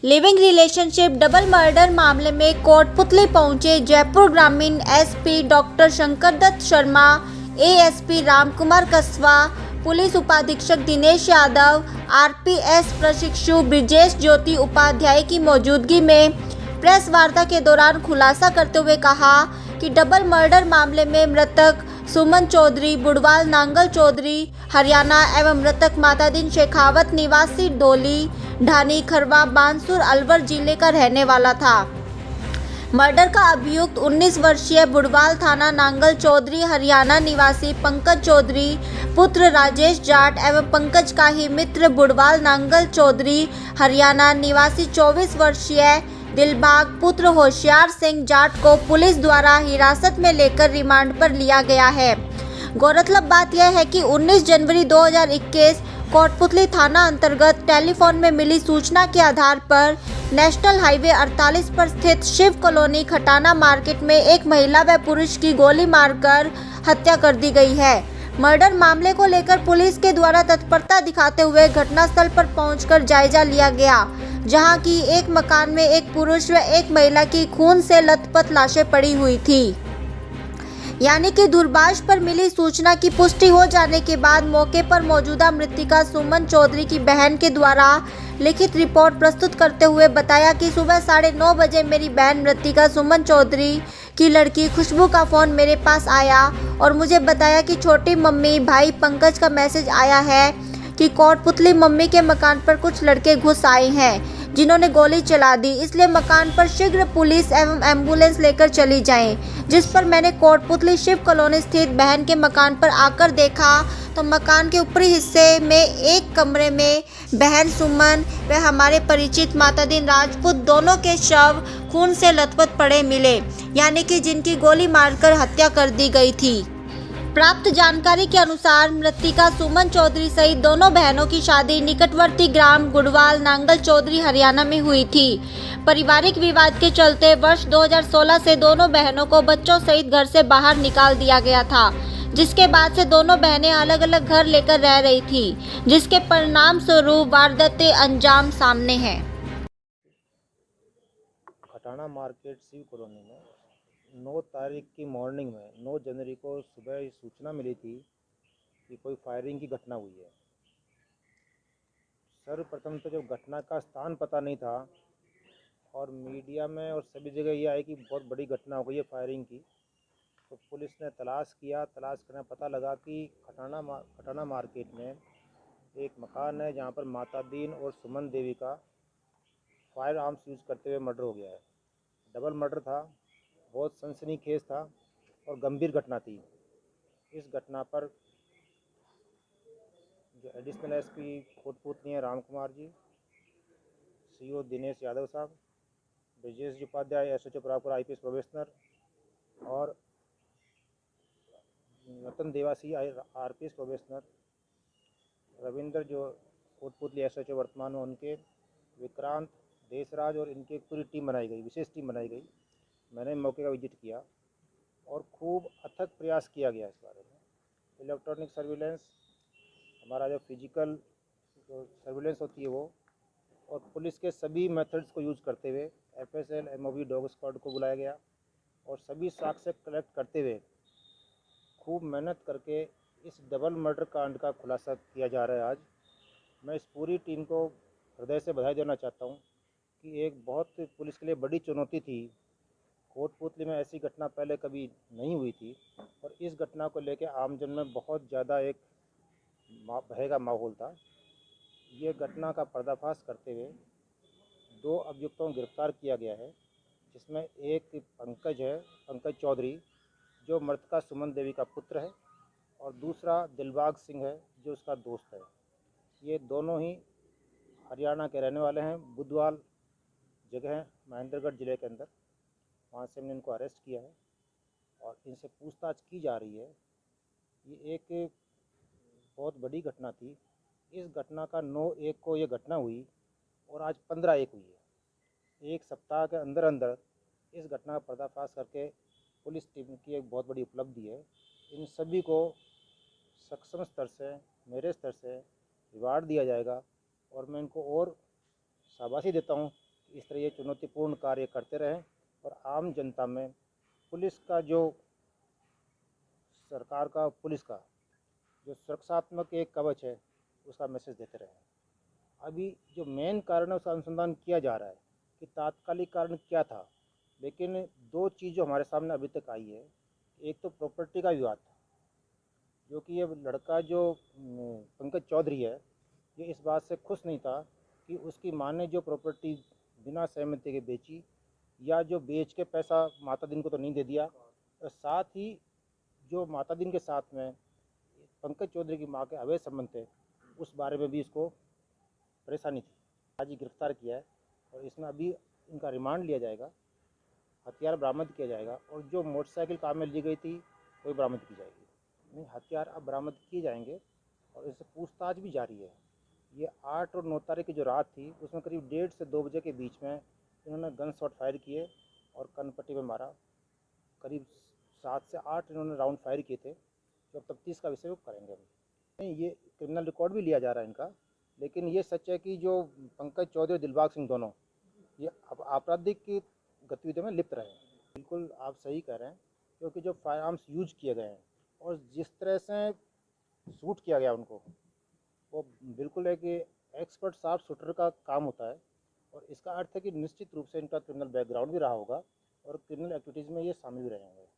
Living relationship double murder मामले में कोटपुतली पहुंचे जयपुर ग्रामीण SP doctor Shankar Dutt Sharma, ASP Ramkumar Kaswa, पुलिस उपाधीक्षक दिनेश यादव, आरपीएस प्रशिक्षु ब्रिजेश ज्योति उपाध्याय की मौजूदगी में प्रेस वार्ता के दौरान खुलासा करते हुए कहा कि डबल मर्डर मामले में मृतक सुमन चौधरी बुडवाल नांगल चौधरी हरियाणा एवं मृतक मातादीन शेखावत निवासी डोली ढानी खरवा बांसुर अलवर जिले का रहने वाला था। मर्डर का अभियुक्त 19 वर्षीय बुडवाल थाना नांगल चौधरी हरियाणा निवासी पंकज चौधरी पुत्र राजेश जाट एवं पंकज का ही मित्र बुडवाल नांगल चौधरी हरियाणा निवासी 24 वर्षीय दिलबाग पुत्र होशियार सिंह जाट को पुलिस द्वारा हिरासत में लेकर रिमांड पर लिया गया है। गौरतलब बात यह है कि 19 जनवरी 2021 कोटपुतली थाना अंतर्गत टेलीफोन में मिली सूचना के आधार पर नेशनल हाईवे 48 पर स्थित शिव कॉलोनी खटाना मार्केट में एक महिला व पुरुष की गोली मारकर हत्या कर दी गई है। मर्डर मामले को लेकर पुलिस के द्वारा तत्परता दिखाते हुए घटनास्थल पर पहुंचकर जायजा लिया गया, जहां की एक मकान में एक पुरुष व एक महिला की खून से लथपथ लाशें पड़ी हुई थी। यानी कि दूरभाष पर मिली सूचना की पुष्टि हो जाने के बाद मौके पर मौजूदा मृतिका सुमन चौधरी की बहन के द्वारा लिखित रिपोर्ट प्रस्तुत करते हुए बताया कि सुबह 9:30 बजे मेरी बहन मृतिका सुमन चौधरी की लड़की खुशबू का फ़ोन मेरे पास आया और मुझे बताया कि छोटी मम्मी भाई पंकज का मैसेज आया है कि कोटपुतली मम्मी के मकान पर कुछ लड़के घुस आए हैं जिन्होंने गोली चला दी, इसलिए मकान पर शीघ्र पुलिस एवं एम्बुलेंस लेकर चली जाएं। जिस पर मैंने कोटपुतली शिव कॉलोनी स्थित बहन के मकान पर आकर देखा तो मकान के ऊपरी हिस्से में एक कमरे में बहन सुमन व हमारे परिचित मातादीन राजपूत दोनों के शव खून से लथपथ पड़े मिले, यानी कि जिनकी गोली मारकर हत्या कर दी गई थी। प्राप्त जानकारी के अनुसार मृतिका सुमन चौधरी सहित दोनों बहनों की शादी निकटवर्ती ग्राम गुडवाल नांगल चौधरी हरियाणा में हुई थी। पारिवारिक विवाद के चलते वर्ष 2016 से दोनों बहनों को बच्चों सहित घर से बाहर निकाल दिया गया था, जिसके बाद से दोनों बहनें अलग अलग घर लेकर रह रही थी, जिसके परिणाम स्वरूप वारदातें अंजाम सामने है। खटाना मार्केट शिव कॉलोनी में 9 तारीख की मॉर्निंग में 9 जनवरी को सुबह सूचना मिली थी कि कोई फायरिंग की घटना हुई है। सर्वप्रथम तो जब घटना का स्थान पता नहीं था और मीडिया में और सभी जगह ये आई कि बहुत बड़ी घटना हो गई है फायरिंग की, तो पुलिस ने तलाश किया। तलाश करने पता लगा कि खटाना मार्केट में एक मकान है जहाँ पर मातादीन और सुमन देवी का फायर आर्म्स यूज़ करते हुए मर्डर हो गया है। डबल मर्डर था, बहुत सनसनीखेज था और गंभीर घटना थी। इस घटना पर जो एडिशनल एसपी कोटपुतली हैं रामकुमार जी, सीओ दिनेश यादव साहब, ब्रिजेश जी उपाध्याय एसएचओ प्रापुर आईपीएस प्रोबेशनर और नतन देवासी आरपीएस प्रोबेशनर, रविंद्र जो कोटपुतली एसएचओ वर्तमान में उनके, विक्रांत, देशराज और इनकी एक पूरी टीम बनाई गई, विशेष टीम बनाई गई। मैंने मौके का विजिट किया और खूब अथक प्रयास किया गया इस बारे में। इलेक्ट्रॉनिक सर्विलेंस, हमारा जो फिजिकल जो सर्विलेंस होती है वो, और पुलिस के सभी मेथड्स को यूज़ करते हुए एफएसएल एमओबी डॉग स्क्वाड को बुलाया गया और सभी साक्ष्य कलेक्ट करते हुए खूब मेहनत करके इस डबल मर्डर कांड का खुलासा किया जा रहा है आज। मैं इस पूरी टीम को हृदय से बधाई देना चाहता हूँ कि एक बहुत पुलिस के लिए बड़ी चुनौती थी। कोटपुतली में ऐसी घटना पहले कभी नहीं हुई थी और इस घटना को लेकर आमजन में बहुत ज़्यादा एक भय का माहौल था। ये घटना का पर्दाफाश करते हुए 2 अभियुक्तों को गिरफ्तार किया गया है, जिसमें एक पंकज है, पंकज चौधरी, जो मृतका सुमन देवी का पुत्र है, और दूसरा दिलबाग सिंह है जो उसका दोस्त है। ये दोनों ही हरियाणा के रहने वाले हैं। बुधवाल जगह है महेंद्रगढ़ ज़िले के अंदर, वहाँ से हमने इनको अरेस्ट किया है और इनसे पूछताछ की जा रही है। ये एक बहुत बड़ी घटना थी। इस घटना का 9/1 को ये घटना हुई और आज 15/1 हुई है। एक सप्ताह के अंदर अंदर इस घटना का पर्दाफाश करके पुलिस टीम की एक बहुत बड़ी उपलब्धि है। इन सभी को सक्षम स्तर से, मेरे स्तर से रिवार्ड दिया जाएगा और मैं इनको और शाबाशी देता हूँ इस तरह ये चुनौतीपूर्ण कार्य करते रहें और आम जनता में पुलिस का जो सरकार का पुलिस का जो सुरक्षात्मक एक कवच है उसका मैसेज देते रहें। अभी जो मेन कारण है उसका अनुसंधान किया जा रहा है कि तात्कालिक कारण क्या था, लेकिन दो चीज़ जो हमारे सामने अभी तक आई है, एक तो प्रॉपर्टी का विवाद था, जो कि ये लड़का जो पंकज चौधरी है, ये इस बात से खुश नहीं था कि उसकी माँ ने जो प्रॉपर्टी बिना सहमति के बेची या जो बेच के पैसा माता दिन को तो नहीं दे दिया, और साथ ही जो माता दिन के साथ में पंकज चौधरी की माँ के अवैध संबंध थे, उस बारे में भी इसको परेशानी थी। आज ही गिरफ्तार किया है और इसमें अभी इनका रिमांड लिया जाएगा, हथियार बरामद किया जाएगा और जो मोटरसाइकिल काम में ली गई थी वही बरामद की जाएगी। नहीं, हथियार अब बरामद किए जाएंगे और इससे पूछताछ भी जारी है। ये 8 और 9 तारीख की जो रात थी उसमें करीब 1:30 से 2 बजे के बीच में इन्होंने गन शॉट फायर किए और कनपट्टी में मारा। करीब 7 से 8 इन्होंने राउंड फायर किए थे। जो तफ्तीश का विषय वो करेंगे हम। नहीं, ये क्रिमिनल रिकॉर्ड भी लिया जा रहा है इनका, लेकिन ये सच है कि जो पंकज चौधरी और दिलबाग सिंह दोनों ये आपराधिक की गतिविधियों में लिप्त रहे हैं। बिल्कुल आप सही कह रहे हैं, क्योंकि जो फायर आर्म्स यूज किए गए हैं और जिस तरह से शूट किया गया उनको, वो बिल्कुल है कि एक्सपर्ट शार्प शूटर का काम होता है और इसका अर्थ है कि निश्चित रूप से इनका क्रिमिनल बैकग्राउंड भी रहा होगा और क्रिमिनल एक्टिविटीज़ में ये शामिल भी रहे होंगे।